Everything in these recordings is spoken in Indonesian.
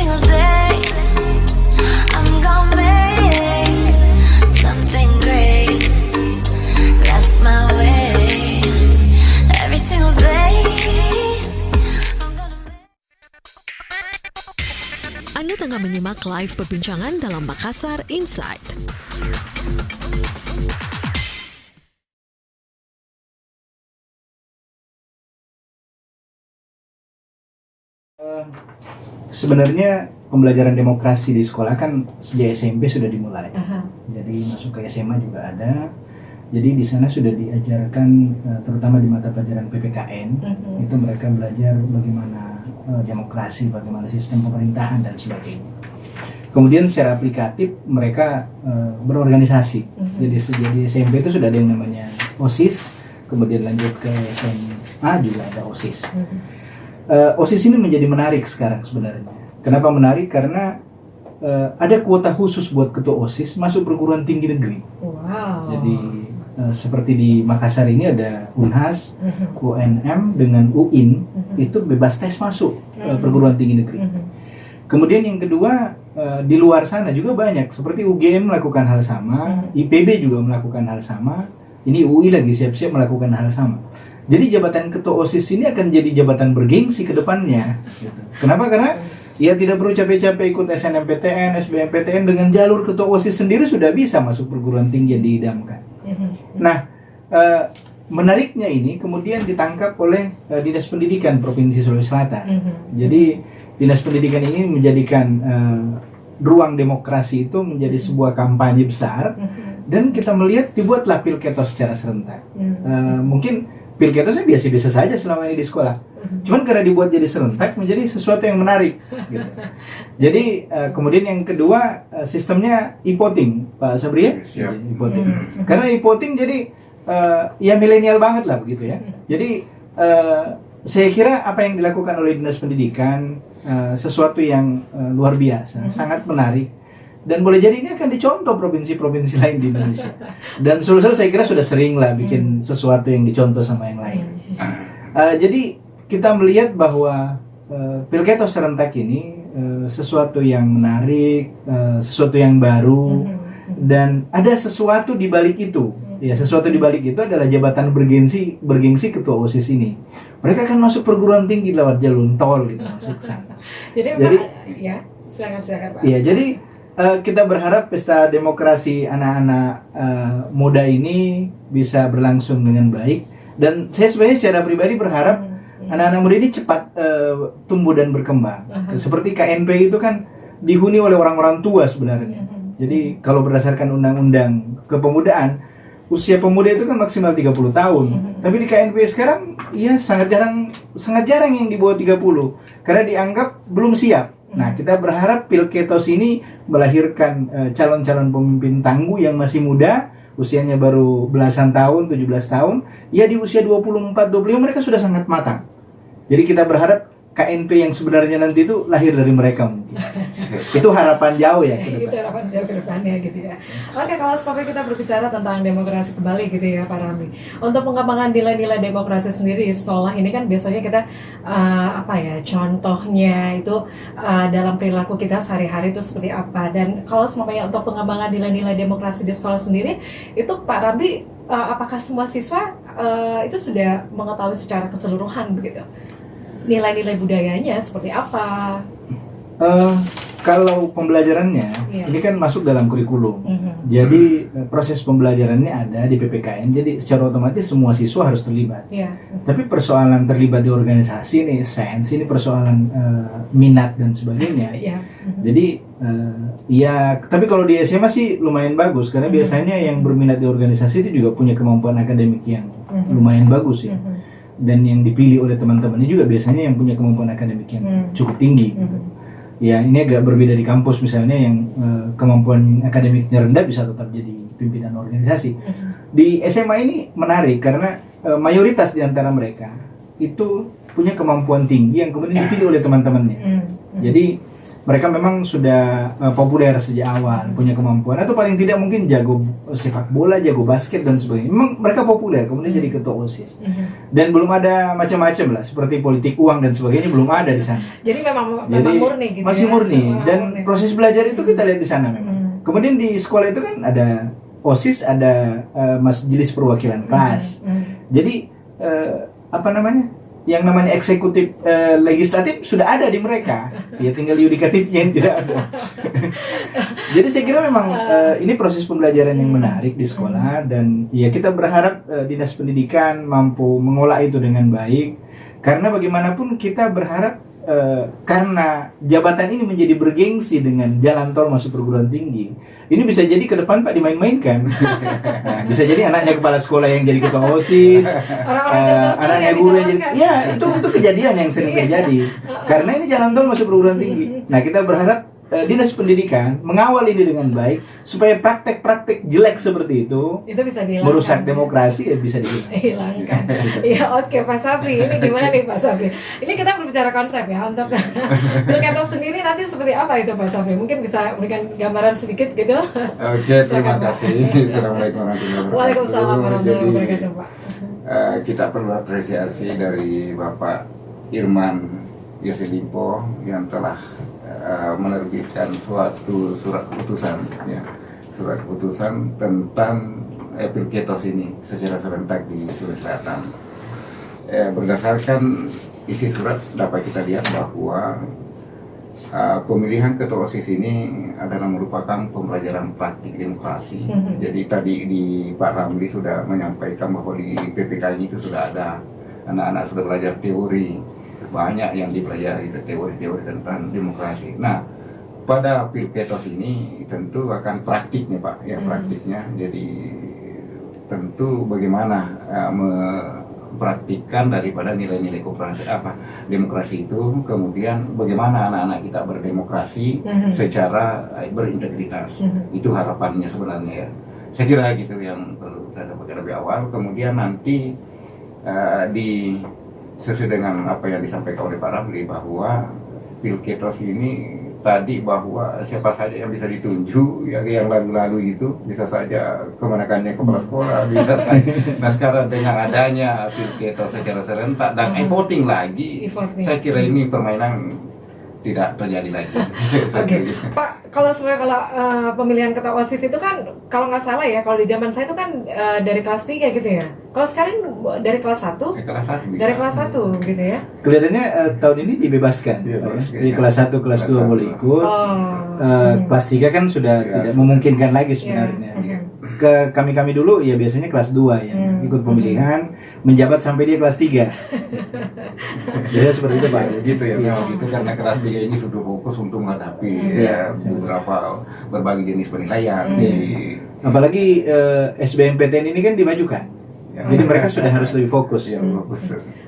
single day I'm gonna make something great. That's my way. Every single day I'm gonna make. Anda tengah menyimak live perbincangan dalam Makassar Insight. Sebenarnya pembelajaran demokrasi di sekolah kan sejak SMP sudah dimulai. Jadi masuk ke SMA juga ada. Jadi di sana sudah diajarkan terutama di mata pelajaran PPKN itu mereka belajar bagaimana demokrasi, bagaimana sistem pemerintahan dan sebagainya. Kemudian secara aplikatif mereka berorganisasi. Jadi sejak di SMP itu sudah ada yang namanya OSIS, kemudian lanjut ke SMA juga ada OSIS. OSIS ini menjadi menarik sekarang sebenarnya. Kenapa menarik? Karena ada kuota khusus buat ketua OSIS masuk perguruan tinggi negeri. Wow. Jadi seperti di Makassar ini ada UNHAS, UNM dengan UIN itu bebas tes masuk perguruan tinggi negeri. Kemudian yang kedua di luar sana juga banyak seperti UGM melakukan hal sama, IPB juga melakukan hal sama. Ini UI lagi siap-siap melakukan hal sama. Jadi jabatan ketua OSIS ini akan jadi jabatan bergengsi ke depannya. Gitu. Kenapa? Karena ya tidak perlu capek-capek ikut SNMPTN, SBMPTN, dengan jalur ketua OSIS sendiri sudah bisa masuk perguruan tinggi yang diidamkan. Nah, menariknya ini kemudian ditangkap oleh Dinas Pendidikan Provinsi Sulawesi Selatan. Jadi Dinas Pendidikan ini menjadikan ruang demokrasi itu menjadi sebuah kampanye besar, dan kita melihat dibuatlah pilketos secara serentak. Mungkin pilketosnya biasa-biasa saja selama ini di sekolah. Cuman karena dibuat jadi serentak menjadi sesuatu yang menarik. Gitu. Jadi kemudian yang kedua sistemnya e-voting, Pak Sabri ya? E-voting. Karena e-voting jadi ya milenial banget lah begitu ya. Jadi saya kira apa yang dilakukan oleh Dinas Pendidikan sesuatu yang luar biasa, sangat menarik. Dan boleh jadi ini akan dicontoh provinsi-provinsi lain di Indonesia. Dan Sulsel saya kira sudah sering lah bikin sesuatu yang dicontoh sama yang lain. Jadi kita melihat bahwa pilketos serentak ini sesuatu yang menarik, sesuatu yang baru, dan ada sesuatu di balik itu. Ya, sesuatu di balik itu adalah jabatan bergengsi ketua OSIS ini. Mereka akan masuk perguruan tinggi lewat jalur tol gitu masuk ke sana. Jadi ya, silakan Pak. Iya, jadi kita berharap pesta demokrasi anak-anak muda ini bisa berlangsung dengan baik, dan saya sebenarnya secara pribadi berharap anak-anak muda ini cepat tumbuh dan berkembang. Seperti KNP itu kan dihuni oleh orang-orang tua sebenarnya. Jadi kalau berdasarkan undang-undang kepemudaan, usia pemuda itu kan maksimal 30 tahun. Tapi di KNP sekarang ya sangat jarang yang di bawah 30 karena dianggap belum siap. Nah, kita berharap pilketos ini melahirkan calon-calon pemimpin tangguh yang masih muda, usianya baru belasan tahun, 17 tahun. Ya di usia 24-25 mereka sudah sangat matang. Jadi kita berharap KNP yang sebenarnya nanti itu lahir dari mereka mungkin. Itu harapan jauh ya ke depan. Itu harapan jauh ke depannya gitu ya. Oke, kalau sampai kita berbicara tentang demokrasi kembali gitu ya Pak Ramli. Untuk pengembangan nilai-nilai demokrasi sendiri di sekolah ini kan biasanya kita contohnya itu dalam perilaku kita sehari-hari itu seperti apa. Dan kalau semuanya untuk pengembangan nilai-nilai demokrasi di sekolah sendiri itu Pak Ramli apakah semua siswa itu sudah mengetahui secara keseluruhan begitu? Nilai-nilai budayanya seperti apa? Kalau pembelajarannya, ini kan masuk dalam kurikulum. Jadi proses pembelajarannya ada di PPKN. Jadi secara otomatis semua siswa harus terlibat. Tapi persoalan terlibat di organisasi ini, sains ini persoalan minat dan sebagainya. Jadi tapi kalau di SMA sih lumayan bagus karena biasanya yang berminat di organisasi itu juga punya kemampuan akademik yang lumayan bagus ya. Dan yang dipilih oleh teman-temannya juga biasanya yang punya kemampuan akademik yang cukup tinggi. Ya, ini agak berbeda di kampus misalnya yang kemampuan akademiknya rendah bisa tetap jadi pimpinan organisasi. Di SMA ini menarik karena mayoritas di antara mereka itu punya kemampuan tinggi yang kemudian dipilih oleh teman-temannya. Jadi mereka memang sudah populer sejak awal, punya kemampuan, atau paling tidak mungkin jago sepak bola, jago basket dan sebagainya. Memang mereka populer, kemudian jadi ketua OSIS. Dan belum ada macam-macam lah, seperti politik uang dan sebagainya belum ada di sana. Jadi memang Jadi murni gitu masih ya? murni, dan Murni. proses belajar itu kita lihat di sana memang. Kemudian di sekolah itu kan ada OSIS, ada majelis perwakilan kelas. Jadi apa namanya? Yang namanya eksekutif legislatif sudah ada di mereka. Ya tinggal yudikatifnya yang tidak ada. Jadi saya kira memang ini proses pembelajaran yang menarik di sekolah, dan ya kita berharap Dinas Pendidikan mampu mengolah itu dengan baik, karena bagaimanapun kita berharap karena jabatan ini menjadi bergengsi dengan jalan tol masuk perguruan tinggi, ini bisa jadi ke depan Pak dimain-mainkan. Bisa jadi anaknya kepala sekolah yang jadi ketua OSIS, anaknya guru yang jadi, ya itu kejadian yang sering terjadi. Karena ini jalan tol masuk perguruan tinggi. Nah, kita berharap Dinas Pendidikan mengawal ini dengan baik supaya praktek-praktek jelek seperti itu bisa dihilangkan, merusak demokrasi, ya bisa dihilangkan. Iya, oke Pak Sabri, ini gimana nih Pak Sabri? Ini kita berbicara konsep ya, untuk Pilketos sendiri nanti seperti apa itu Pak Sabri? Mungkin bisa memberikan gambaran sedikit gitu. Oke, terima kasih. Assalamualaikum warahmatullahi wabarakatuh. Waalaikumsalam warahmatullahi wabarakatuh, Pak. Kita perlu apresiasi dari Bapak Irman Yoselimpo yang telah menerbitkan suatu surat keputusan, ya, surat keputusan tentang Pilketos ini secara serentak di Sulawesi Selatan. Berdasarkan isi surat dapat kita lihat bahwa pemilihan ketua OSIS ini adalah merupakan pembelajaran praktik demokrasi. Jadi tadi di Pak Ramli sudah menyampaikan bahwa di PPK ini itu sudah ada anak-anak sudah belajar teori, banyak yang dipelajari teori-teori tentang demokrasi. Nah, pada Pilketos ini tentu akan praktiknya Pak, ya praktiknya. Jadi tentu bagaimana mempraktikkan daripada nilai-nilai demokrasi itu, kemudian bagaimana anak-anak kita berdemokrasi secara berintegritas. Itu harapannya sebenarnya ya. Saya kira gitu yang perlu saya dapatkan lebih awal. Kemudian nanti sesuai dengan apa yang disampaikan oleh Pak Ramli bahwa Pilketos ini tadi bahwa siapa saja yang bisa ditunjuk, yang lalu-lalu itu bisa saja kemanakannya kepala sekolah, bisa saja. Nah sekarang dengan adanya Pilketos secara serentak dan voting lagi, saya kira ini permainan tidak terjadi lagi. Oke, Pak, kalau pemilihan ketua OSIS itu kan kalau nggak salah ya, kalau di zaman saya itu kan dari kelas 3 gitu ya. Kalau sekarang dari kelas 1? Dari kelas 1 gitu ya. Kelihatannya tahun ini dibebaskan. Di kelas 1, kelas 2 boleh ikut. Kelas 3 kan sudah tidak memungkinkan lagi sebenarnya. Ke kami dulu ya biasanya kelas 2 ya, ikut pemilihan, menjabat sampai dia kelas 3. Biasanya seperti itu Pak. Begitu ya, memang itu karena kelas 3 ini sudah fokus untuk menghadapi beberapa berbagai jenis penilaian. Apalagi SBMPTN ini kan dimajukan. Jadi mereka sudah harus lebih fokus.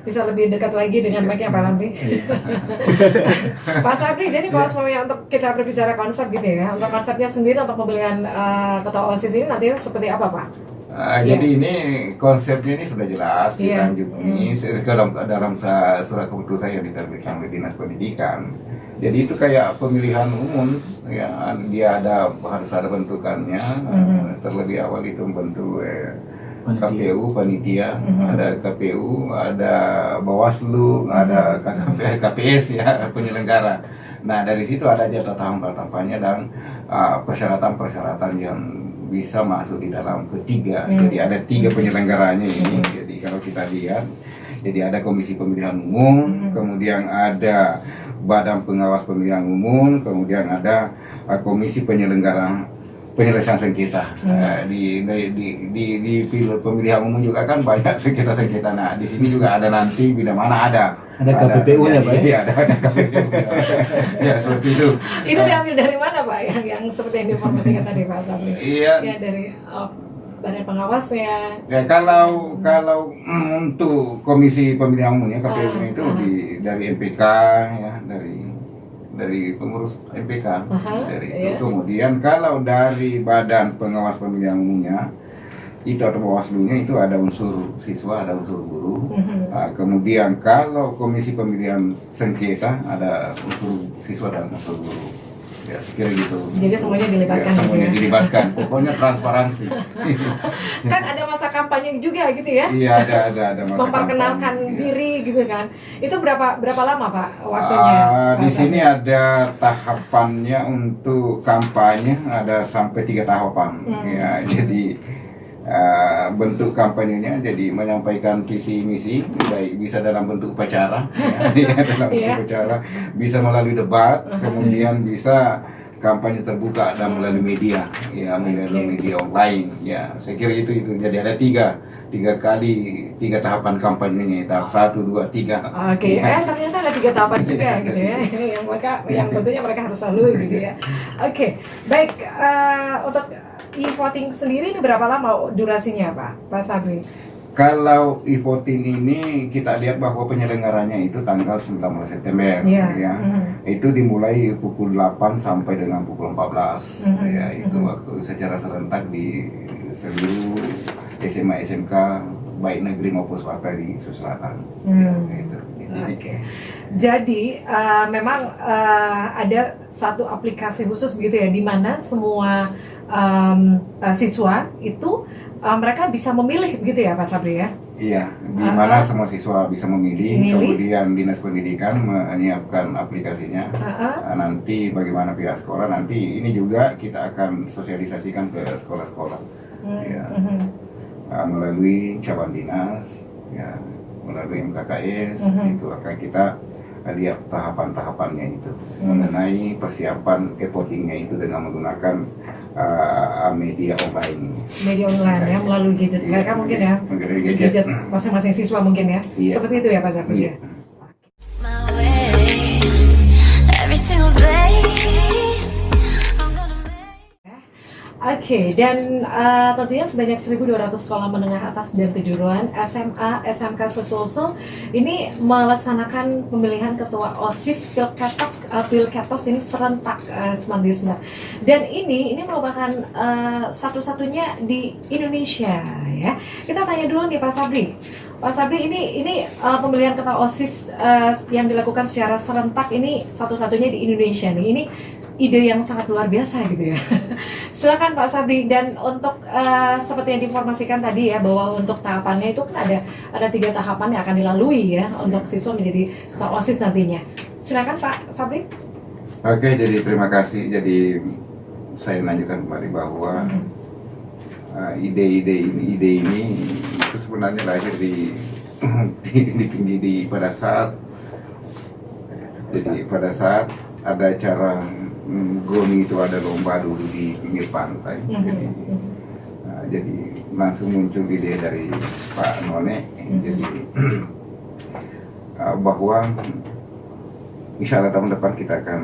Bisa lebih dekat lagi dengan baiknya Pak Ramli. Pak Sabri, jadi kalau semuanya untuk kita berbicara konsep gitu ya, untuk konsepnya sendiri untuk pemilihan ketua OSIS ini nantinya seperti apa Pak? Jadi ini konsepnya ini sudah jelas dilanjut ini dalam surat keputusan yang diterbitkan oleh Dinas Pendidikan. Jadi itu kayak pemilihan umum ya, dia harus ada bentukannya. Terlebih awal itu membentuk KPU, panitia, ada KPU, ada Bawaslu, ada KPS ya, penyelenggara. Nah dari situ ada aja tahapan-tahapannya dan persyaratan-persyaratan yang bisa masuk di dalam ketiga. Jadi ada 3 penyelenggaranya ini. Jadi kalau kita lihat, jadi ada Komisi Pemilihan Umum, kemudian ada Badan Pengawas Pemilihan Umum, kemudian ada Komisi Penyelesaian Sengketa. Di pemilihan umum juga kan banyak sengketa-sengketa. Nah di sini juga ada nanti bila mana ada KPPU-nya Pak. Iya, ada KPPU. Ya seperti itu. Itu diambil dari mana Pak? Yang seperti yang diinformasikan tadi Pak Sabri. Iya. Ya dari badan pengawasnya. Ya kalau untuk Komisi Pemilihan Umum ya KPU itu dari MPK ya, dari pengurus MPK. Dari itu. Kemudian kalau dari Badan Pengawas Pemilihan Umumnya itu atau Bawaslu-nya itu ada unsur siswa, ada unsur guru. Kemudian kalau komisi pemilihan sengketa ada unsur siswa dan unsur guru. Ya, sekira gitu. Jadi semuanya dilibatkan. Ya, semuanya gitu ya? dilibatkan. Pokoknya transparansi. Kan ada masa kampanye juga gitu ya? Iya, ada masa Memperkenalkan kampanye, iya. diri gitu kan. Itu berapa lama Pak waktunya? Di sini ada tahapannya untuk kampanye, ada sampai 3 tahapan. Ya, jadi bentuk kampanyenya jadi menyampaikan visi misi, baik bisa dalam bentuk upacara, dalam bentuk upacara, bisa melalui debat, kemudian bisa kampanye terbuka dan melalui media, ya melalui media online. Ya, saya kira itu. Jadi ada tiga tahapan kampanyenya, tahap 1, 2, 3. Oke, ternyata ada 3 tahapan juga gitu ya. yang tentunya mereka harus lalui gitu ya. Oke, baik, untuk e-voting sendiri ini berapa lama durasinya Pak Sabri? Kalau e-voting ini kita lihat bahwa penyelenggaranya itu tanggal 19 September, ya. Itu dimulai pukul 8 sampai dengan pukul 14, ya. Itu waktu secara serentak di seluruh SMA SMK baik negeri maupun swasta di Sulawesi Selatan. Jadi memang ada satu aplikasi khusus begitu ya, di mana semua siswa itu mereka bisa memilih begitu ya Pak Sabri ya? Iya, di mana semua siswa bisa memilih. Kemudian Dinas Pendidikan menyiapkan aplikasinya. Nanti bagaimana pihak sekolah, nanti ini juga kita akan sosialisasikan ke sekolah-sekolah. Ya. Melalui cabang dinas, ya, melalui MKKS, itu akan kita lihat tahapan-tahapannya itu mengenai persiapan e-votingnya itu dengan menggunakan media online. Media online ya, melalui gadget mereka mungkin ya, gadget masing-masing siswa mungkin ya, seperti itu ya Pak Sabri ya. My way, every single day. I'm gonna make. Oke, dan tentunya sebanyak 1.200 sekolah menengah atas dan kejuruan SMA, SMK Sesulsel ini melaksanakan pemilihan ketua OSIS Pilketos ini serentak Semanggi Senar. Dan ini merupakan satu-satunya di Indonesia ya. Kita tanya dulu nih Pak Sabri. Pak Sabri, ini pemilihan ketua OSIS yang dilakukan secara serentak ini satu-satunya di Indonesia nih. Ini ide yang sangat luar biasa gitu ya. Silakan Pak Sabri. Dan untuk seperti yang diinformasikan tadi ya, bahwa untuk tahapannya itu kan ada 3 tahapan yang akan dilalui ya untuk siswa menjadi ketua OSIS nantinya. Silakan Pak Sabri. Oke, jadi terima kasih. Jadi saya lanjutkan kembali bahwa ide ini itu sebenarnya lahir pada saat ada acara GOMI itu, ada lomba dulu di pinggir pantai. Jadi langsung muncul ide dari Pak None, jadi bahwa insya Allah tahun depan kita akan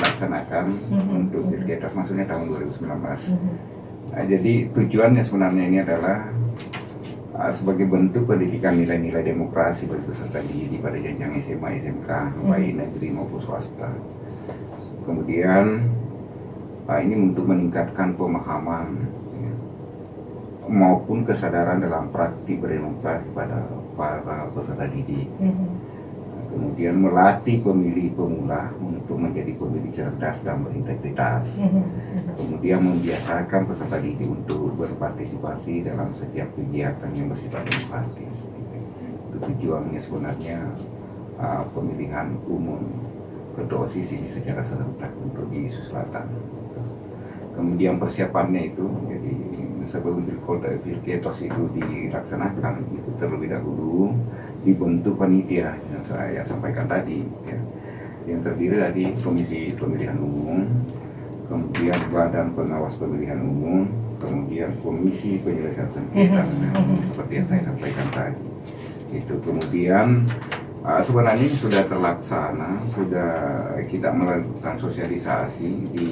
laksanakan untuk Pilketos, maksudnya tahun 2019. Jadi tujuannya sebenarnya ini adalah sebagai bentuk pendidikan nilai-nilai demokrasi bagi peserta didik pada jenjang SMA, SMK, baik negeri maupun swasta. Kemudian ini untuk meningkatkan pemahaman maupun kesadaran dalam praktik berdemokrasi pada para peserta didik. Kemudian melatih pemilih pemula untuk menjadi pemilih cerdas dan berintegritas. Kemudian membiasakan peserta didik untuk berpartisipasi dalam setiap kegiatan yang bersifat demokratis. Itu tujuannya sebenarnya pemilihan umum ketua OSIS ini secara serentak untuk di Sulawesi Selatan. Kemudian persiapannya itu, jadi sebelum Pilketos itu dilaksanakan, itu terlebih dahulu dibentuk panitia yang saya sampaikan tadi, ya, yang terdiri dari Komisi Pemilihan Umum, kemudian Badan Pengawas Pemilihan Umum, kemudian Komisi Penyelesaian Sengketa, seperti yang saya sampaikan tadi. Itu kemudian sebenarnya sudah terlaksana, sudah kita melakukan sosialisasi di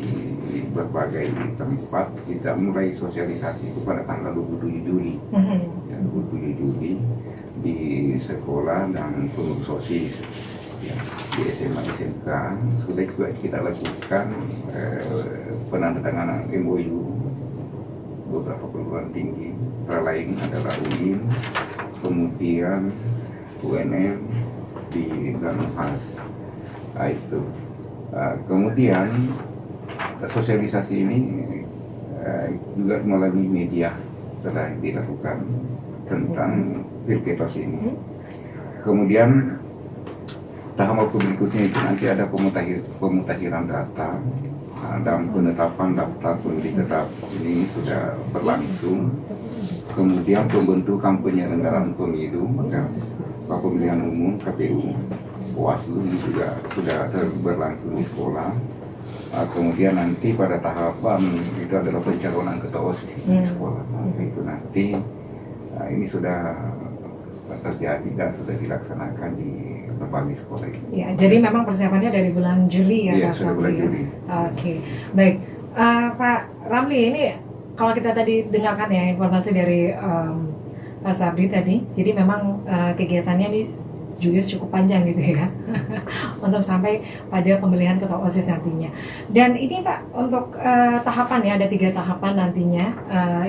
berbagai tempat. Kita mulai sosialisasi itu pada tanggal 27 Juli, 27 Juli di sekolah dan pengurus OSIS, ya, di SMA SMK. Sudah juga kita lakukan penandatanganan MOU beberapa perguruan tinggi. Antara lain adalah UIN, kemudian UNM dan UNHAS. Nah, itu. Kemudian sosialisasi ini juga melalui media telah dilakukan tentang Pilketos ini. Kemudian tahap berikutnya itu nanti ada pemutahiran data dan penetapan daftar pemilih tetap ini sudah berlangsung. Kemudian pembentukan penyelenggaraan pemilu, pemilihan umum KPU, Bawaslu ini juga sudah berlangsung di sekolah. Kemudian nanti pada tahapan itu adalah pencalonan ketua OSIS di sekolah. Itu nanti ini sudah terjadi dan sudah dilaksanakan di berbagai sekolah ini. Ya, jadi memang persiapannya dari bulan Juli ya, Iya, Pak sudah Sabri, bulan ya? Juli. Oke, baik. Pak Ramli, ini kalau kita tadi dengarkan ya informasi dari Pak Sabri tadi, jadi memang kegiatannya ini juga cukup panjang gitu ya untuk sampai pada pemilihan ketua OSIS nantinya. Dan ini Pak, untuk tahapan ya, ada 3 tahapan nantinya,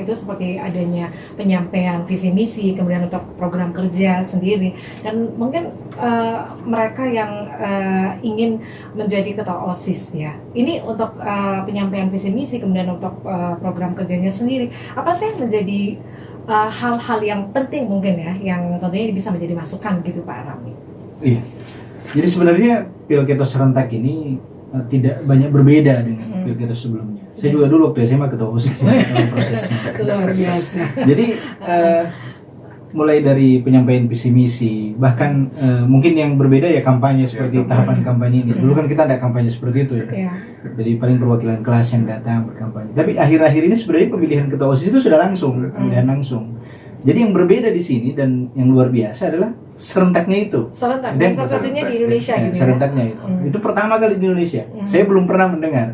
itu seperti adanya penyampaian visi misi, kemudian untuk program kerja sendiri, dan mungkin mereka yang ingin menjadi ketua OSIS ya, ini untuk penyampaian visi misi, kemudian untuk program kerjanya sendiri, apa sih yang menjadi hal-hal yang penting mungkin ya, yang tentunya bisa menjadi masukan gitu Pak Ramli? Iya. Jadi sebenarnya Pilketos serentak ini tidak banyak berbeda dengan Pilketos sebelumnya. Saya juga dulu waktu SMA ketua OSIS dalam prosesnya. Luar biasa. Jadi mulai dari penyampaian visi misi, bahkan mungkin yang berbeda ya kampanye seperti tahapan kampanye ini. Dulu kan kita ada kampanye seperti itu ya. Jadi paling perwakilan kelas yang datang berkampanye. Tapi akhir-akhir ini sebenarnya pemilihan ketua OSIS itu sudah langsung, pemilihan langsung. Jadi yang berbeda di sini dan yang luar biasa adalah serentaknya itu. Serentak, dan satu-satunya di Indonesia gitu ya? Serentaknya itu. Itu pertama kali di Indonesia. Saya belum pernah mendengar.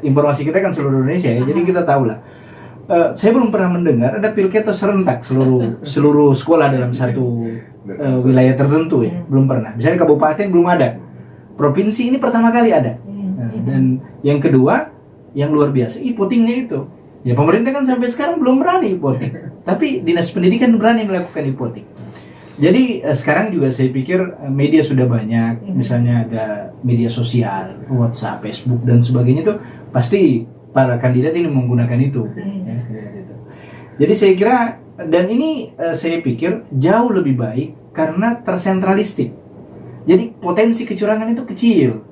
Informasi kita kan seluruh Indonesia ya, jadi kita tahu lah. Saya belum pernah mendengar ada Pilketos serentak seluruh sekolah dalam satu wilayah tertentu ya, belum pernah. Misalnya kabupaten belum ada, provinsi ini pertama kali ada. Dan yang kedua, yang luar biasa, e-votingnya itu. Ya pemerintah kan sampai sekarang belum berani e-voting, tapi dinas pendidikan berani melakukan e-voting. Jadi sekarang juga saya pikir media sudah banyak, misalnya ada media sosial, WhatsApp, Facebook dan sebagainya itu pasti para kandidat ini menggunakan itu. Ya, jadi saya kira, dan ini saya pikir jauh lebih baik karena tersentralistik. Jadi potensi kecurangan itu kecil.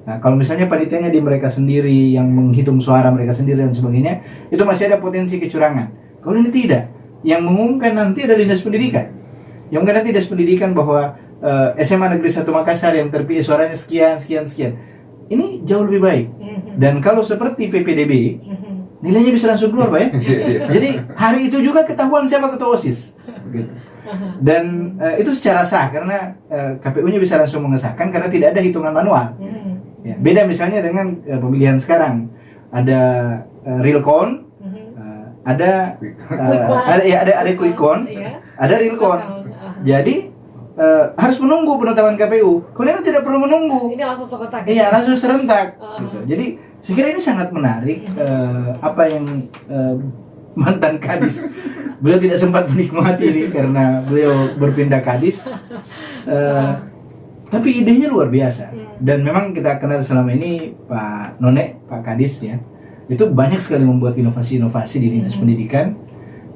Nah, kalau misalnya panitianya di mereka sendiri yang menghitung suara mereka sendiri dan sebagainya, itu masih ada potensi kecurangan. Kalau ini tidak, yang mengumumkan nanti ada dinas pendidikan. Yang mungkin nanti dinas pendidikan bahwa SMA Negeri 1 Makassar yang terpilih suaranya sekian. Ini jauh lebih baik. Dan kalau seperti PPDB, nilainya bisa langsung keluar Pak ya. Jadi hari itu juga ketahuan siapa ketua OSIS. Begitu. Dan itu secara sah karena KPU-nya bisa langsung mengesahkan karena tidak ada hitungan manual. Ya, beda misalnya dengan pemilihan sekarang. Ada real count, ada quick count, ada real count. Jadi harus menunggu penetapan KPU. Kalian tidak perlu menunggu. Ini langsung serentak. Iya, langsung serentak. Gitu. Jadi saya kira ini sangat menarik. Apa yang mantan kadis, beliau tidak sempat menikmati ini karena beliau berpindah kadis. Tapi idenya luar biasa. Dan memang kita kenal selama ini Pak None, Pak Kadis ya, itu banyak sekali membuat inovasi-inovasi di dinas pendidikan.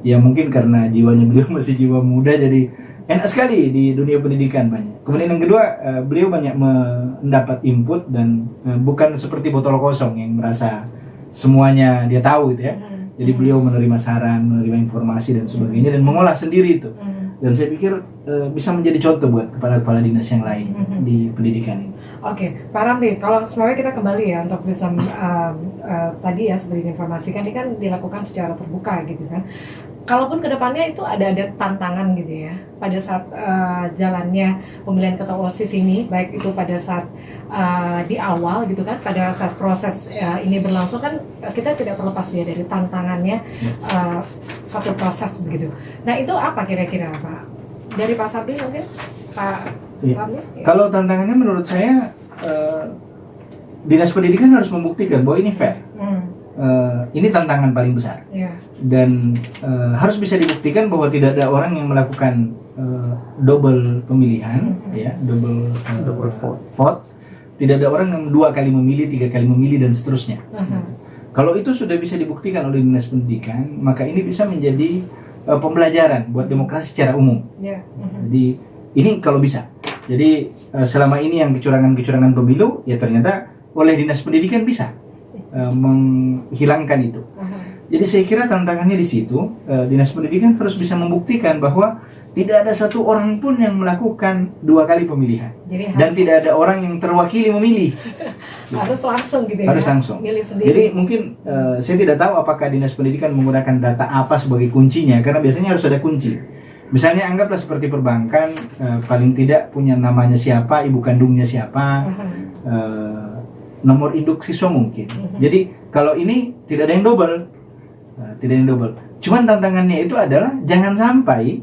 Ya mungkin karena jiwanya beliau masih jiwa muda, jadi enak sekali di dunia pendidikan banyak. Kemudian yang kedua, beliau banyak mendapat input dan bukan seperti botol kosong yang merasa semuanya dia tahu gitu ya. Jadi beliau menerima saran, menerima informasi dan sebagainya dan mengolah sendiri itu. Dan saya pikir bisa menjadi contoh buat kepala-kepala dinas yang lain di pendidikan ini. Oke, Pak Ramli, kalau sebenarnya kita kembali ya untuk sistem tadi ya seperti diinformasikan ini kan dilakukan secara terbuka gitu kan. Kalaupun kedepannya itu ada tantangan gitu ya pada saat jalannya pemilihan ketua OSIS ini, baik itu pada saat di awal gitu kan, pada saat proses ini berlangsung kan kita tidak terlepas ya dari tantangannya suatu proses begitu. Nah itu apa kira-kira Pak? Dari Pak Sabri mungkin? Pak Ramli? Ya. Kalau tantangannya menurut saya dinas pendidikan harus membuktikan bahwa ini fair. Ini tantangan paling besar. dan harus bisa dibuktikan bahwa tidak ada orang yang melakukan double pemilihan, ya, double vote. Tidak ada orang yang 2 kali memilih, 3 kali memilih dan seterusnya. Kalau itu sudah bisa dibuktikan oleh Dinas Pendidikan, maka ini bisa menjadi pembelajaran buat demokrasi secara umum. Jadi ini kalau bisa. Jadi selama ini yang kecurangan-kecurangan pemilu, ya ternyata oleh Dinas Pendidikan bisa menghilangkan itu. Jadi saya kira tantangannya di situ, Dinas Pendidikan harus bisa membuktikan bahwa tidak ada satu orang pun yang melakukan 2 kali pemilihan. Dan tidak ada orang yang terwakili memilih. Harus langsung gitu ya? Harus langsung. Milih sendiri. Jadi mungkin saya tidak tahu apakah Dinas Pendidikan menggunakan data apa sebagai kuncinya, karena biasanya harus ada kunci. Misalnya anggaplah seperti perbankan, paling tidak punya namanya siapa, ibu kandungnya siapa, nomor induk siswa mungkin. Jadi kalau ini tidak ada yang double. Tidak yang double. Cuman tantangannya itu adalah jangan sampai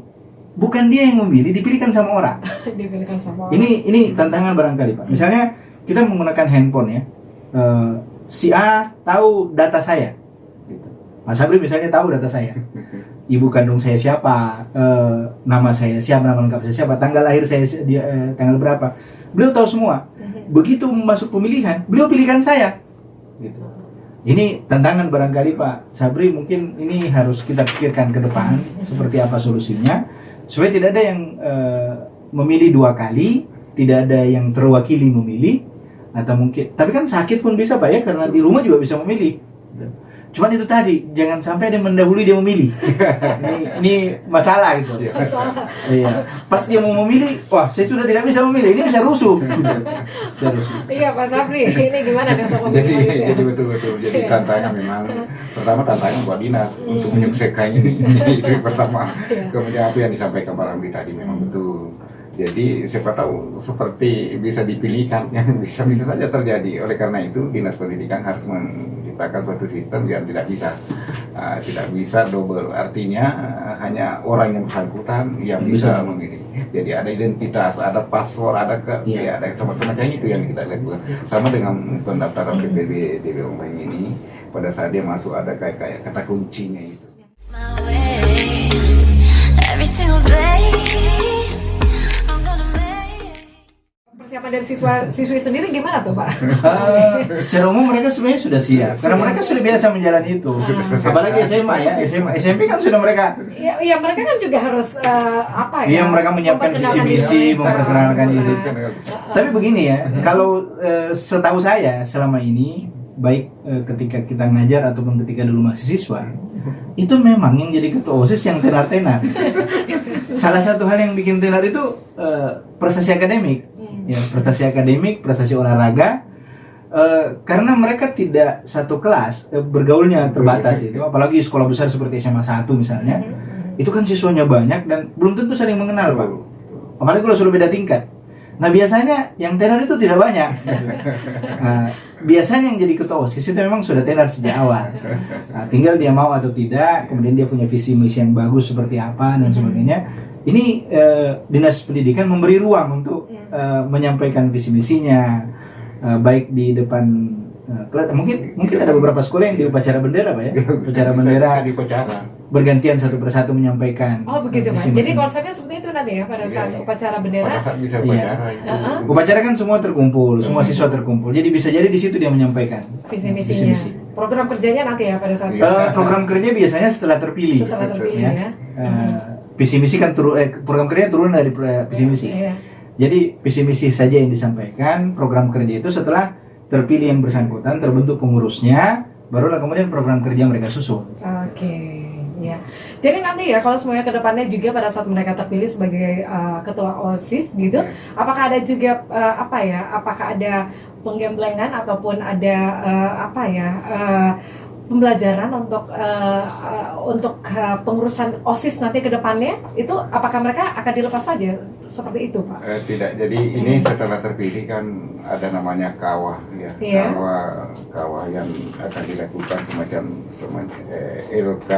bukan dia yang memilih, dipilihkan sama orang. Dipilihkan sama orang. Ini tantangan barangkali, Pak. Misalnya kita menggunakan handphone ya, si A tahu data saya, gitu. Mas Sabri misalnya tahu data saya, ibu kandung saya siapa, nama saya siapa, nama lengkap saya siapa, tanggal lahir saya tanggal berapa, beliau tahu semua. Begitu masuk pemilihan, beliau pilihkan saya, gitu. Ini tantangan barangkali Pak Sabri, mungkin ini harus kita pikirkan ke depan seperti apa solusinya supaya tidak ada yang memilih 2 kali, tidak ada yang terwakili memilih, atau mungkin tapi kan sakit pun bisa Pak ya, karena di rumah juga bisa memilih. Cuman itu tadi, jangan sampai ada yang mendahului dia memilih. ini masalah gitu. Iya. Pas dia mau memilih, wah saya sudah tidak bisa memilih, ini bisa rusuh. Iya Pak Sabri, ini gimana nih untuk memilih? Jadi betul-betul. Jadi tantangan memang, pertama tantangan buat dinas untuk menyelesaikan ini. Itu yang pertama. Kemudian apa yang disampaikan Pak Ramli tadi memang betul. Jadi siapa tahu seperti bisa dipilihkan, yang bisa saja terjadi. Oleh karena itu Dinas Pendidikan harus menciptakan suatu sistem yang tidak bisa double. Artinya hanya orang yang bersangkutan yang bisa memilih. Jadi ada identitas, ada password, ada ada semacam itu yang kita lakukan. Sama dengan pendaftaran PPB DB Online ini, pada saat dia masuk ada kayak kata kuncinya itu. My way, every single day. Persiapan dari siswi sendiri gimana tuh Pak? Secara umum mereka sebenarnya sudah siap, karena mereka sudah biasa menjalani itu. Apalagi SMA ya, SMP kan sudah mereka. Iya mereka kan juga harus Iya, mereka menyiapkan visi misi, memperkenalkan diri. Tapi begini ya, kalau setahu saya selama ini, baik ketika kita ngajar ataupun ketika dulu masih siswa, itu memang yang jadi ketua OSIS yang tenar-tenar. Salah satu hal yang bikin tenar itu prestasi akademik. Ya, prestasi akademik, prestasi olahraga, karena mereka tidak satu kelas, bergaulnya terbatas itu, apalagi sekolah besar seperti SMA 1 misalnya, itu kan siswanya banyak dan belum tentu saling mengenal Pak, apalagi kalau sudah beda tingkat. Nah biasanya yang tenar itu tidak banyak. Biasanya yang jadi ketua OSIS itu memang sudah tenar sejak awal. Tinggal dia mau atau tidak, kemudian dia punya visi misi yang bagus seperti apa dan sebagainya. Ini Dinas Pendidikan memberi ruang untuk menyampaikan visi misinya, baik di depan mungkin ada beberapa sekolah yang di upacara bendera Pak ya, upacara bendera bergantian satu persatu menyampaikan. Oh begitu Pak. Jadi konsepnya seperti itu nanti ya pada saat upacara bendera. Pada saat bisa upacara. Upacara kan semua terkumpul, semua siswa terkumpul. Jadi bisa jadi di situ dia menyampaikan visi misinya. Program kerjanya nanti ya pada saat. Program kerja biasanya setelah terpilih. Setelah terpilih ya. Visi misi kan program kerja turun dari visi misi. Jadi visi misi saja yang disampaikan, program kerja itu setelah terpilih yang bersangkutan, terbentuk pengurusnya, barulah kemudian program kerja mereka susun. Oke. Ya. Jadi nanti ya kalau semuanya ke depannya juga pada saat mereka terpilih sebagai ketua OSIS gitu, apakah ada juga apakah ada penggemblengan ataupun ada pembelajaran untuk pengurusan OSIS nanti ke depannya itu, apakah mereka akan dilepas saja seperti itu Pak? Tidak, jadi ini setelah terpilih kan ada namanya kawah ya, kawah yang akan dilakukan semacam LK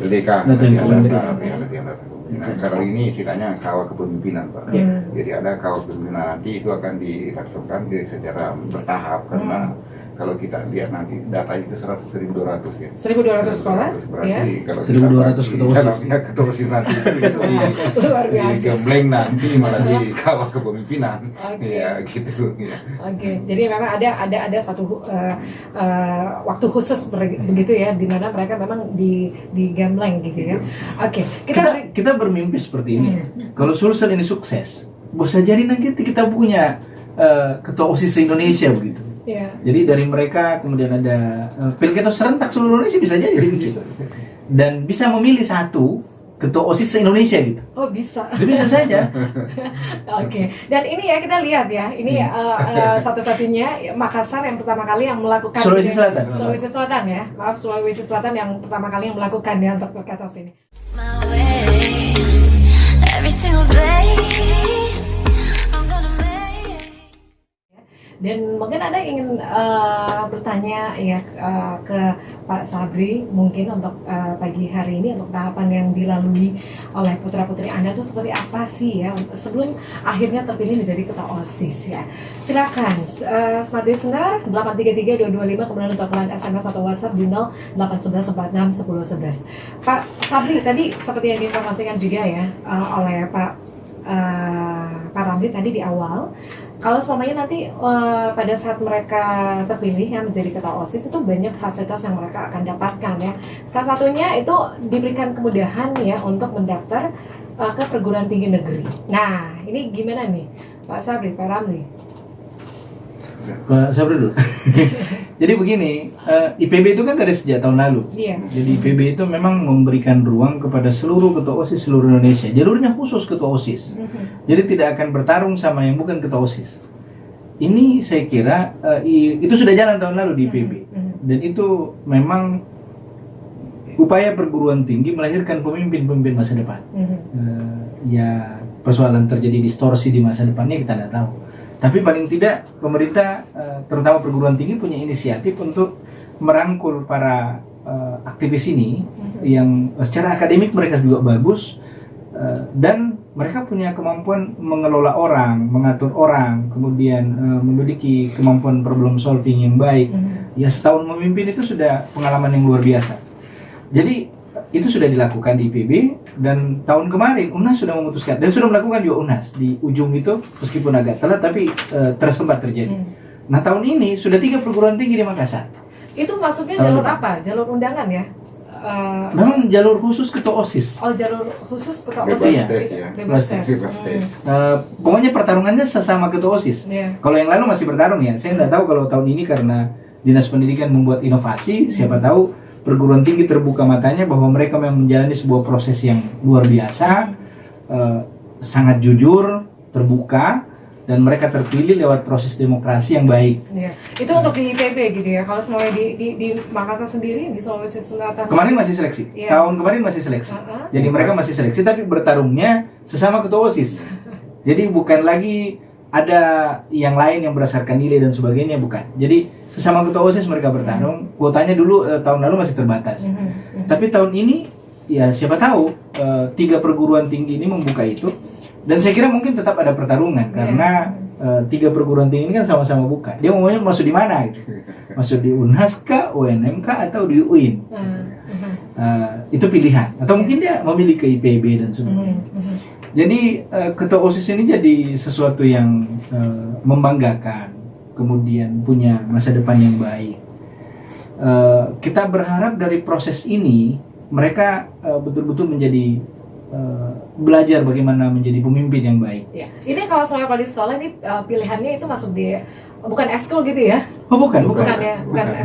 LDK latihan dasar. Nah, kalau ini istilahnya kawah kepemimpinan Pak. Jadi ada kawah kepemimpinan nanti itu akan dilaksanakan secara bertahap, karena kalau kita lihat nanti data itu 100.200 ya. 1.200 sekolah, 1.200 berarti ya. kalau 1.200 ketua OSIS. dalamnya ketua OSIS nanti itu Luar biasa. digembleng nanti malah di kawah kepemimpinan. Oke. Ya gitu ya. Oke, jadi memang ada satu waktu khusus begitu ya, di mana mereka memang digembleng gitu ya. Oke, Kita bermimpi seperti ini. Kalau Sulsel ini sukses, bisa jadi nanti kita punya ketua OSIS se-Indonesia begitu. ya. Jadi dari mereka kemudian ada pilkada serentak seluruh Indonesia bisa jadi begitu. Dan bisa memilih satu ketua OSIS se-Indonesia gitu. Oh bisa. Itu bisa saja. Oke, dan ini ya kita lihat ya, ini satu-satunya Makassar yang pertama kali yang melakukan Sulawesi Selatan. Sulawesi Selatan ya, maaf Sulawesi Selatan yang pertama kali yang melakukan ya untuk pilkada ini. My way. Every single day. I'm gonna make it. Dan mungkin Anda ingin bertanya ya ke Pak Sabri mungkin untuk pagi hari ini untuk tahapan yang dilalui oleh putra-putri Anda itu seperti apa sih ya sebelum akhirnya terpilih menjadi ketua OSIS ya. Silakan Smart Listener 833-225 kemudian untuk line SMS atau WhatsApp di 0811461011. Pak Sabri tadi seperti yang diinformasikan juga ya oleh Pak Ramli tadi di awal. Kalau semuanya nanti pada saat mereka terpilih ya menjadi ketua OSIS itu banyak fasilitas yang mereka akan dapatkan ya. Salah satunya itu diberikan kemudahan ya untuk mendaftar ke perguruan tinggi negeri. Nah ini gimana nih Pak Sabri, Pak Ramli? Pak Sabri dulu. Jadi begini, IPB itu kan dari sejak tahun lalu. Iya. Jadi IPB itu memang memberikan ruang kepada seluruh ketua OSIS seluruh Indonesia. Jalurnya khusus ketua OSIS. Jadi tidak akan bertarung sama yang bukan ketua OSIS. Ini saya kira itu sudah jalan tahun lalu di IPB. Dan itu memang upaya perguruan tinggi melahirkan pemimpin-pemimpin masa depan. Ya persoalan terjadi distorsi di masa depannya kita tidak tahu. Tapi paling tidak pemerintah, terutama perguruan tinggi punya inisiatif untuk merangkul para aktivis ini yang secara akademik mereka juga bagus dan mereka punya kemampuan mengelola orang, mengatur orang, kemudian memiliki kemampuan problem solving yang baik. Ya setahun memimpin itu sudah pengalaman yang luar biasa. Jadi itu sudah dilakukan di IPB dan tahun kemarin UNHAS sudah memutuskan dan sudah melakukan juga UNHAS di ujung itu meskipun agak telat tapi tersempat terjadi. Nah tahun ini sudah 3 perguruan tinggi di Makassar. Itu masuknya jalur apa? Jalur undangan ya? Memang jalur khusus ketua OSIS. Oh jalur khusus ketua Bebas OSIS. tes ya. Bebas tes. Bebas tes. Pokoknya pertarungannya sesama ketua OSIS. Iya. Kalau yang lalu masih bertarung ya. Saya tidak tahu kalau tahun ini karena Dinas Pendidikan membuat inovasi, siapa tahu perguruan tinggi terbuka matanya bahwa mereka memang menjalani sebuah proses yang luar biasa, sangat jujur, terbuka, dan mereka terpilih lewat proses demokrasi yang baik. Iya. Itu untuk di IPB gitu ya. Kalau semuanya di Makassar sendiri di Sulawesi Selatan. Kemarin masih seleksi. Iya. Tahun kemarin masih seleksi. Jadi mereka masih seleksi tapi bertarungnya sesama ketua OSIS. Jadi bukan lagi ada yang lain yang berdasarkan nilai dan sebagainya, bukan. Jadi sesama ketua OSIS mereka bertarung. Kuotanya dulu tahun lalu masih terbatas. Tapi tahun ini ya siapa tahu 3 perguruan tinggi ini membuka itu. Dan saya kira mungkin tetap ada pertarungan karena 3 perguruan tinggi ini kan sama-sama buka. Dia maunya masuk di mana gitu. Masuk di UNHAS kah, UNM kah, atau di UIN. Itu pilihan. Atau mungkin dia memilih ke IPB dan sebagainya. Jadi ketua OSIS ini jadi sesuatu yang membanggakan, kemudian punya masa depan yang baik. Kita berharap dari proses ini mereka betul-betul menjadi belajar bagaimana menjadi pemimpin yang baik. Ya. Ini kalau di sekolah ini pilihannya itu masuk di bukan ekskul gitu ya? Oh bukan. Bukan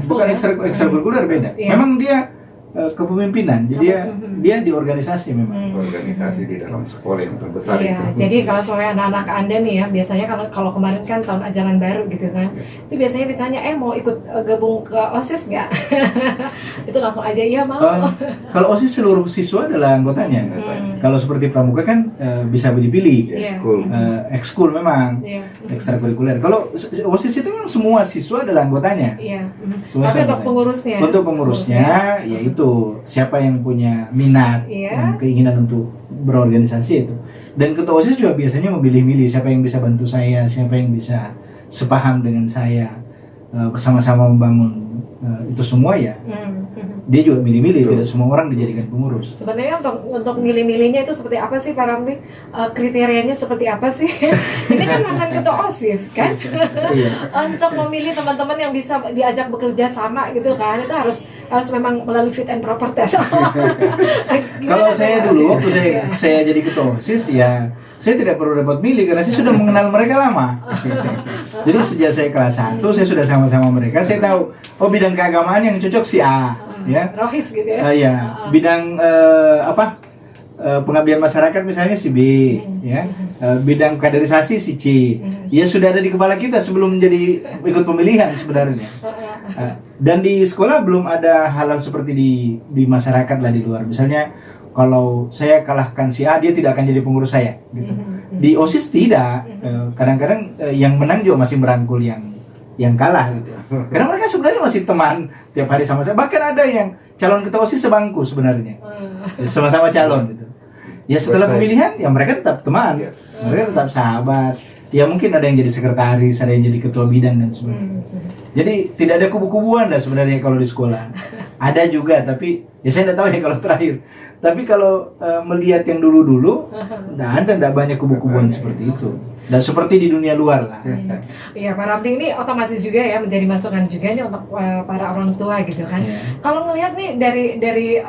ekskul. Bukan ekstrakurikuler beda. Iya. Memang dia kepemimpinan, jadi dia di organisasi memang. Organisasi di dalam sekolah yang terbesar Iya, itu. jadi kalau soalnya anak-anak Anda nih ya, biasanya kalau kemarin kan tahun ajaran baru gitu kan, itu biasanya ditanya, mau ikut gabung ke OSIS nggak? Itu langsung aja, iya mau. Kalau OSIS seluruh siswa adalah anggotanya. Kalau seperti pramuka kan bisa dipilih. Iya. Ekskul memang, Iya. ekstrakurikuler. Kalau OSIS itu memang semua siswa adalah anggotanya. Iya. Semua Tapi untuk anggotanya. pengurusnya. Untuk pengurusnya, yaitu siapa yang punya minat, Iya. keinginan untuk berorganisasi itu. Dan ketua OSIS juga biasanya memilih-milih siapa yang bisa bantu saya, siapa yang bisa sepaham dengan saya. bersama-sama membangun itu semua ya. Dia juga milih-milih, tidak semua orang dijadikan pengurus. Sebenarnya untuk milih-milihnya itu seperti apa sih Pak Ramli? Kriterianya seperti apa sih? Ini kan mantan ketua OSIS kan? Iya. Untuk memilih teman-teman yang bisa diajak bekerja sama gitu kan, itu harus memang melalui fit and proper test. Kalau saya dulu waktu saya jadi ketua OSIS ya, saya tidak perlu repot milih karena saya sudah mengenal mereka lama. Jadi sejak saya kelas 1 saya sudah sama-sama mereka, saya tahu oh bidang keagamaan yang cocok si A, ya. Rohis gitu ya. Ya, bidang pengabdian masyarakat misalnya si B, ya. Bidang kaderisasi si C. Ya sudah ada di kepala kita sebelum menjadi ikut pemilihan sebenarnya. Dan di sekolah belum ada hal-hal seperti di masyarakat lah, di luar. Misalnya kalau saya kalahkan si A, dia tidak akan jadi pengurus saya gitu. Di OSIS tidak. Kadang-kadang yang menang juga masih merangkul yang kalah gitu. Karena mereka sebenarnya masih teman tiap hari sama saya. Bahkan ada yang calon ketua OSIS sebangku sebenarnya. Sama-sama calon gitu. Ya setelah pemilihan ya mereka tetap teman. Mereka tetap sahabat. Ya mungkin ada yang jadi sekretaris, ada yang jadi ketua bidang dan sebagainya. Jadi tidak ada kubu-kubuan lah sebenarnya kalau di sekolah. Ada juga, tapi ya saya tidak tahu ya kalau terakhir. Tapi kalau melihat yang dulu-dulu, tidak banyak kubu-kubuan seperti itu. Dan seperti di dunia luar lah. Iya, Pak Ramli ini otomatis juga ya menjadi masukan juga nih untuk para orang tua gitu kan. Kalau ngelihat nih dari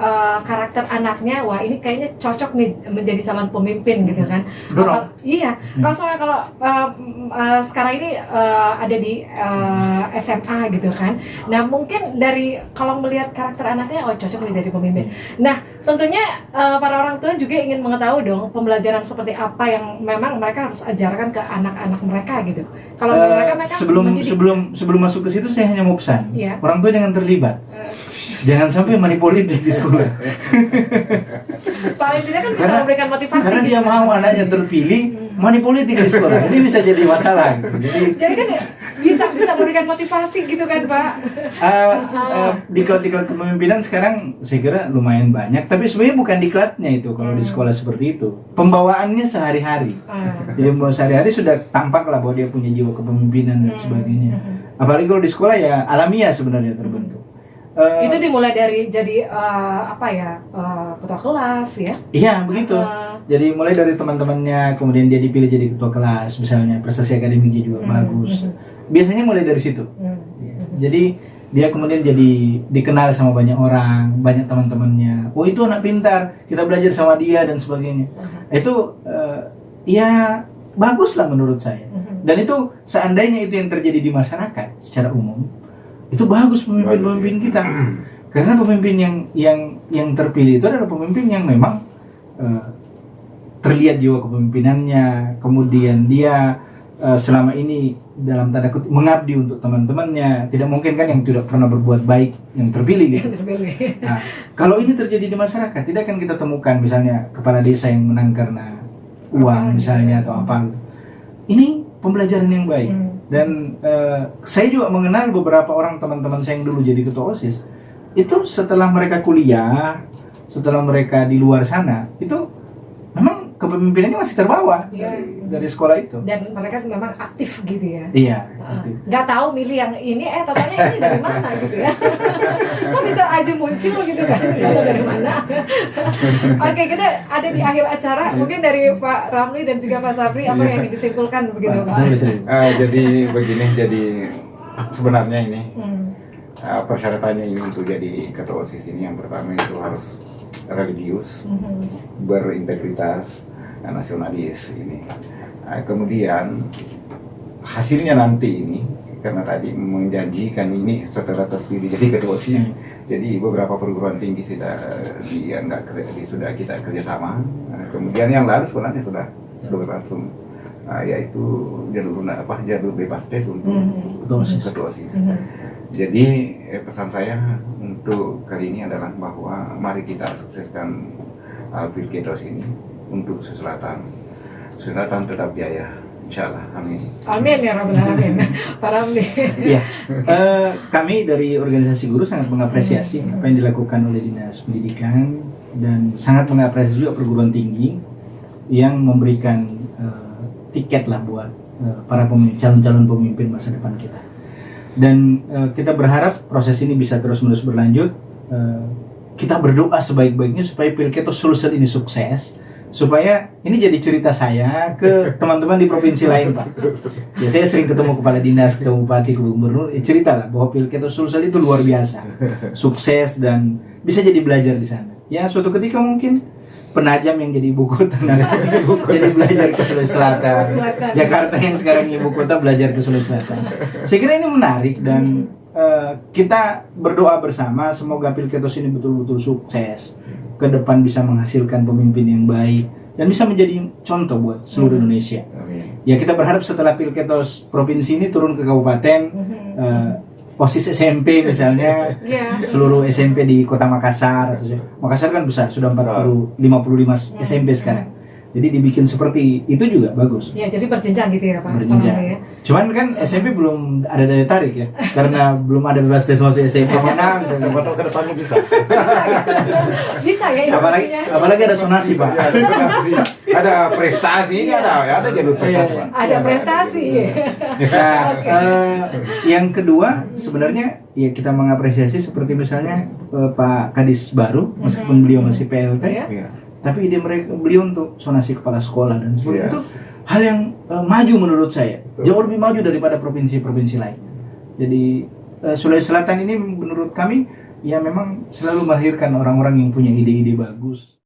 karakter anaknya, wah ini kayaknya cocok nih menjadi calon pemimpin gitu kan. Iya, kalau sekarang ini ada di SMA gitu kan. Nah mungkin dari kalau melihat karakter anaknya, oh cocok nih jadi pemimpin. Nah tentunya para orang tua juga ingin mengetahui dong pembelajaran seperti apa yang memang mereka harus ajarkan ke anak-anak mereka gitu. Kalau mereka sebelum masuk ke situ saya hanya mau pesan, orang tua jangan terlibat, jangan sampai money politik di sekolah. Paling tidak kan bisa memberikan motivasi. Karena dia mau anaknya terpilih, money politik di sekolah ini bisa jadi masalah. Jadi kan bisa memberikan motivasi gitu kan Pak. Diklat-diklat kepemimpinan sekarang saya kira lumayan banyak, tapi sebenarnya bukan diklatnya itu kalau di sekolah seperti itu. Pembawaannya sehari-hari. Jadi sehari-hari sudah tampak lah bahwa dia punya jiwa kepemimpinan dan sebagainya. Apalagi kalau di sekolah ya alamiah sebenarnya terbentuk. Itu dimulai dari jadi ketua kelas ya? Iya begitu. Jadi mulai dari teman-temannya, kemudian dia dipilih jadi ketua kelas, misalnya prestasi akademiknya juga bagus. Biasanya mulai dari situ. Jadi dia kemudian jadi dikenal sama banyak orang, banyak teman-temannya. Oh itu anak pintar, kita belajar sama dia dan sebagainya. Itu ya bagus lah menurut saya. Dan itu seandainya itu yang terjadi di masyarakat secara umum, itu bagus pemimpin-pemimpin kita. Karena pemimpin yang terpilih itu adalah pemimpin yang memang terlihat jiwa kepemimpinannya, kemudian dia selama ini dalam tanda kutip mengabdi untuk teman-temannya. Tidak mungkin kan yang tidak pernah berbuat baik yang terpilih gitu. Nah, kalau ini terjadi di masyarakat, tidak akan kita temukan misalnya kepala desa yang menang karena uang misalnya atau apa. Ini pembelajaran yang baik. Dan saya juga mengenal beberapa orang teman-teman saya yang dulu jadi ketua OSIS. Itu setelah mereka kuliah, setelah mereka di luar sana, itu memang kepemimpinannya masih terbawa dari sekolah itu. Dan mereka memang aktif gitu ya. Iya. Nggak tahu milih yang ini, tatanya ini dari mana gitu ya. Kok bisa aja muncul gitu kan? Nggak tahu dari mana. Oke, kita ada di akhir acara. Mungkin dari Pak Ramli dan juga Pak Sabri apa yang disimpulkan begitu Pak? Jadi begini, jadi sebenarnya ini persyaratannya ini untuk jadi ketua OSIS ini yang pertama itu harus religius, berintegritas, nasionalis ini. Kemudian hasilnya nanti ini karena tadi menjanjikan ini setelah terpilih jadi ketua OSIS, jadi beberapa perguruan tinggi sudah kita kerjasama. Kemudian yang lalu sebenarnya sudah berlangsung, yaitu jalur bebas tes untuk ketua OSIS. Jadi pesan saya untuk kali ini adalah bahwa mari kita sukseskan Pilkedos ini untuk Selatan tetap jaya, insyaallah, amin. Amin ya rabbal alamin. Pak Ramli. Iya, kami dari organisasi guru sangat mengapresiasi apa yang dilakukan oleh Dinas Pendidikan dan sangat mengapresiasi juga perguruan tinggi yang memberikan tiket lah buat para calon-calon pemimpin masa depan kita. Dan kita berharap proses ini bisa terus-menerus berlanjut. Kita berdoa sebaik-baiknya supaya Pilketo Sulsel ini sukses, supaya ini jadi cerita saya ke teman-teman di provinsi lain, Pak. Ya, saya sering ketemu kepala dinas, ketemu bupati, gubernur, cerita lah bahwa Pilketo Sulsel itu luar biasa, sukses dan bisa jadi belajar di sana. Ya, suatu ketika mungkin Penajam yang jadi ibu kota, jadi belajar ke Sulawesi Selatan. Jakarta yang sekarang ibu kota belajar ke Sulawesi Selatan. Saya kira ini menarik dan kita berdoa bersama semoga Pilketos ini betul-betul sukses, ke depan bisa menghasilkan pemimpin yang baik dan bisa menjadi contoh buat seluruh Indonesia. Ya, kita berharap setelah Pilketos provinsi ini turun ke kabupaten, OSIS SMP misalnya, seluruh SMP di kota Makassar, atau Makassar kan besar, sudah 55 SMP sekarang. Jadi dibikin seperti itu juga bagus. Ya, jadi berjenjang gitu ya Pak. Berjenjang. Ya. Cuman kan SMP belum ada daya tarik ya, karena belum ada bebas tes masuk SMP mana, Siapa tahu ke depannya bisa. Bisa ya. Apalagi ada sonasi, Pak. Ya, ada sonasi. Ada prestasi, ini ada jalur prestasi. Pak. Ada prestasi. Nah, yang kedua sebenarnya ya kita mengapresiasi seperti misalnya Pak Kadis baru, meskipun beliau masih PLT. Iya. Tapi ide beliau untuk sonasi kepala sekolah dan seperti itu hal yang maju menurut saya, jauh lebih maju daripada provinsi-provinsi lain. Jadi Sulawesi Selatan ini menurut kami ya memang selalu melahirkan orang-orang yang punya ide-ide bagus.